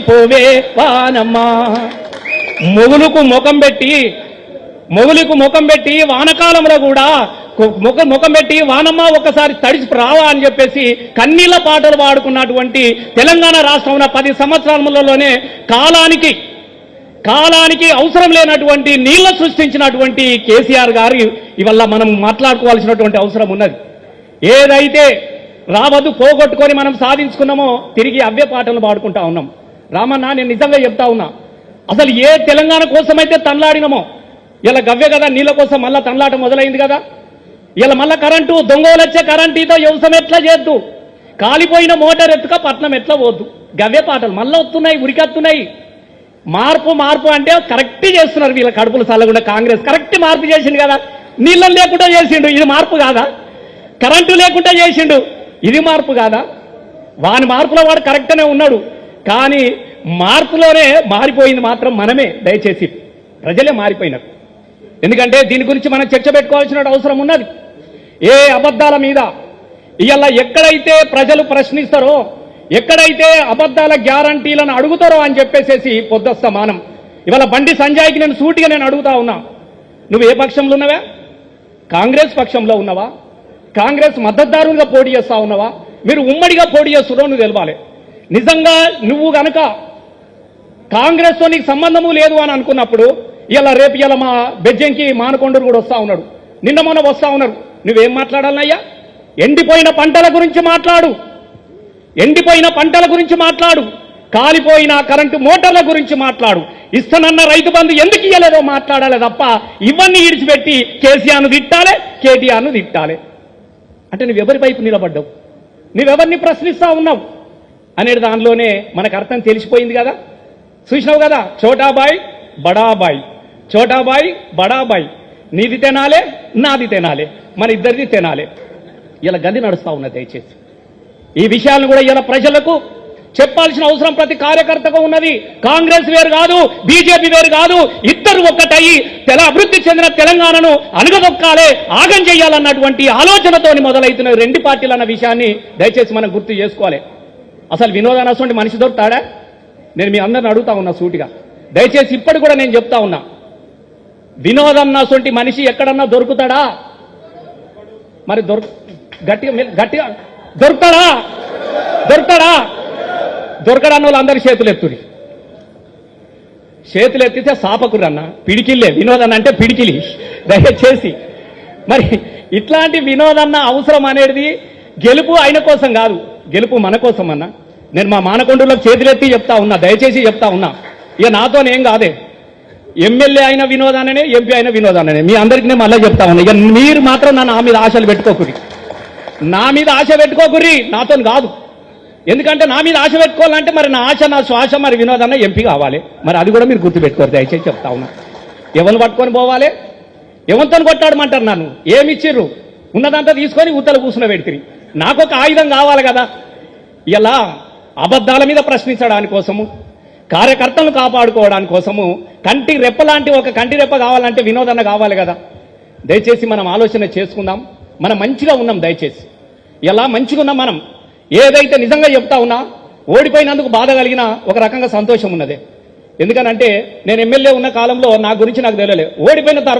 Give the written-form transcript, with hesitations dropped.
పోవే వానమ్మా మొగులుకు ముఖం పెట్టి వానకాలంలో కూడా ముఖం పెట్టి వానమ్మ ఒక్కసారి తడిసి రావా అని చెప్పేసి కన్నీళ్ల పాటలు పాడుకున్నటువంటి తెలంగాణ రాష్ట్రంలో 10 సంవత్సరాలలోనే కాలానికి అవసరం లేనటువంటి నీళ్ల సృష్టించినటువంటి కేసీఆర్ గారు ఇవల్ల మనం మాట్లాడుకోవాల్సినటువంటి అవసరం ఉన్నది. ఏదైతే రావద్దు పోగొట్టుకొని మనం సాధించుకున్నామో తిరిగి అవే పాటలు పాడుకుంటా ఉన్నాం. రామన్న, నేను నిజంగా చెప్తా ఉన్నా, అసలు ఏ తెలంగాణ కోసమైతే తనలాడినమో ఇలా గవ్వే కదా నీళ్ళ కోసం మళ్ళా తనలాట మొదలైంది కదా. ఇలా మళ్ళా కరెంటు దొంగలు వచ్చే కరెంటుతో వ్యవసాయం ఎట్లా చేద్దు, కాలిపోయిన మోటార్ ఎత్తుక పట్నం ఎట్లా పోద్దు, గవ్వే పాటలు మళ్ళీ వస్తున్నాయి, ఉరికెత్తున్నాయి. మార్పు అంటే కరెక్ట్ చేస్తున్నారు వీళ్ళ కడుపులు చల్లకుండా. కాంగ్రెస్ కరెక్ట్ మార్పు చేసిండు కదా, నీళ్ళని లేకుండా చేసిండు, ఇది మార్పు కాదా? కరెంటు లేకుండా చేసిండు, ఇది మార్పు కాదా? వాని మార్పులో వాడు కరెక్ట్నే ఉన్నాడు, కానీ మార్పులోనే మారిపోయింది మాత్రం మనమే. దయచేసి ప్రజలే మారిపోయినారు. ఎందుకంటే దీని గురించి మనం చర్చ పెట్టుకోవాల్సిన అవసరం ఉన్నది. ఏ అబద్ధాల మీద ఇవాళ ఎక్కడైతే ప్రజలు ప్రశ్నిస్తారో, ఎక్కడైతే అబద్ధాల గ్యారంటీలను అడుగుతారో అని చెప్పేసి పొద్దుస్తమానం ఇవాళ బండి సంజయ్కి నేను సూటిగా అడుగుతా ఉన్నా, నువ్వు ఏ పక్షంలో ఉన్నావా? కాంగ్రెస్ పక్షంలో ఉన్నావా? కాంగ్రెస్ మద్దతుదారులుగా పోటీ చేస్తా ఉన్నావా? మీరు ఉమ్మడిగా పోటీ చేస్తున్నారో నువ్వు తెలవాలి. నిజంగా నువ్వు గనక కాంగ్రెస్తో నీకు సంబంధము లేదు అని అనుకున్నప్పుడు రేపు మా బెజ్జంకి మానకొండూరు కూడా వస్తా ఉన్నాడు, నిన్న మొన్న వస్తా ఉన్నారు. నువ్వేం మాట్లాడాలయ్యా? ఎండిపోయిన పంటల గురించి మాట్లాడు, కాలిపోయిన కరెంటు మోటార్ల గురించి మాట్లాడు, ఇస్తానన్న రైతు బంధు ఎందుకు ఇయ్యలేదో మాట్లాడాలి తప్ప ఇవన్నీ ఇడిచిపెట్టి కేసీఆర్ను తిట్టాలి, కేటీఆర్ను తిట్టాలి అంటే నువ్వెవరి వైపు నిలబడ్డావు, నువ్వెవరిని ప్రశ్నిస్తా ఉన్నావు అనేది దానిలోనే మనకు అర్థం తెలిసిపోయింది కదా. చూసినావు కదా, చోటాబాయ్ బడాబాయ్, నీది తినాలే నాది తినాలే, మన ఇద్దరిది తినాలే. ఇలా గది నడుస్తా ఉన్నది. దయచేసి ఈ విషయాలను కూడా ఇలా ప్రజలకు చెప్పాల్సిన అవసరం ప్రతి కార్యకర్తకు ఉన్నది. కాంగ్రెస్ వేరు కాదు, బీజేపీ వేరు కాదు, ఇద్దరు ఒక్కటయ్యి అభివృద్ధి చెందిన తెలంగాణను అణగదొక్కాలే, ఆగం చేయాలన్నటువంటి ఆలోచనతోని మొదలవుతున్న రెండు పార్టీలు అన్న విషయాన్ని దయచేసి మనం గుర్తు చేసుకోవాలి. అసలు వినోద్ అన్నటువంటి మనిషి దొరుకుతాడా? నేను మీ అందరిని అడుగుతా ఉన్నా సూటిగా. దయచేసి ఇప్పటి కూడా నేను చెప్తా ఉన్నా, వినోద్ అన్నటువంటి మనిషి ఎక్కడన్నా దొరుకుతాడా? మరి గట్టిగా దొరుకుతాడా? దొరకడన్న వాళ్ళు అందరి చేతులు ఎత్తితే సాపకురన్న, పిడికిల్లే. వినోదన్న అంటే పిడికిలి. దయచేసి మరి ఇట్లాంటి వినోదన్న అవసరం అనేది గెలుపు ఆయన కోసం కాదు, గెలుపు మన కోసం అన్న. నేను మా మానకొండూరులకు చేతులెత్తి చెప్తా ఉన్నా, దయచేసి చెప్తా ఉన్నా, ఇక నాతోనేం కాదే. ఎమ్మెల్యే అయిన వినోదాననే, ఎంపీ అయిన వినోదాననే, మీ అందరికీ నేను మళ్ళీ చెప్తా ఉన్నా. ఇక మీరు మాత్రం నా మీద ఆశలు పెట్టుకోకురి, నాతో కాదు. ఎందుకంటే నా మీద ఆశ పెట్టుకోవాలంటే మరి నా ఆశ, నా శ్వాస మరి వినోదన్న ఎంపీ కావాలి. మరి అది కూడా మీరు గుర్తుపెట్టుకోరు. దయచేసి చెప్తా ఉన్నా, ఎవరిని పట్టుకొని పోవాలి, ఎవరితో కొట్టాడమంటారు? నన్ను ఏమిచ్చిర్రు? ఉన్నదంతా తీసుకొని ఉత్తలు కూర్చున్న పెడితే నాకు ఒక ఆయుధం కావాలి కదా. ఇలా అబద్ధాల మీద ప్రశ్నించడానికి కోసము, కార్యకర్తలను కాపాడుకోవడానికి కోసము కంటి రెప్ప లాంటి ఒక కంటి రెప్ప కావాలంటే వినోదన్న కావాలి కదా. దయచేసి మనం ఆలోచన చేసుకుందాం. మనం మంచిగా ఉన్నాం, దయచేసి ఇలా మంచిగా ఉన్నాం. మనం ఏదైతే నిజంగా చెప్తా ఉన్నా, ఓడిపోయినందుకు బాధ కలిగిన ఒక రకంగా సంతోషం ఉన్నదే. ఎందుకనంటే నేను ఎమ్మెల్యే ఉన్న కాలంలో నా గురించి నాకు తెలియలే, ఓడిపోయిన తర్వాత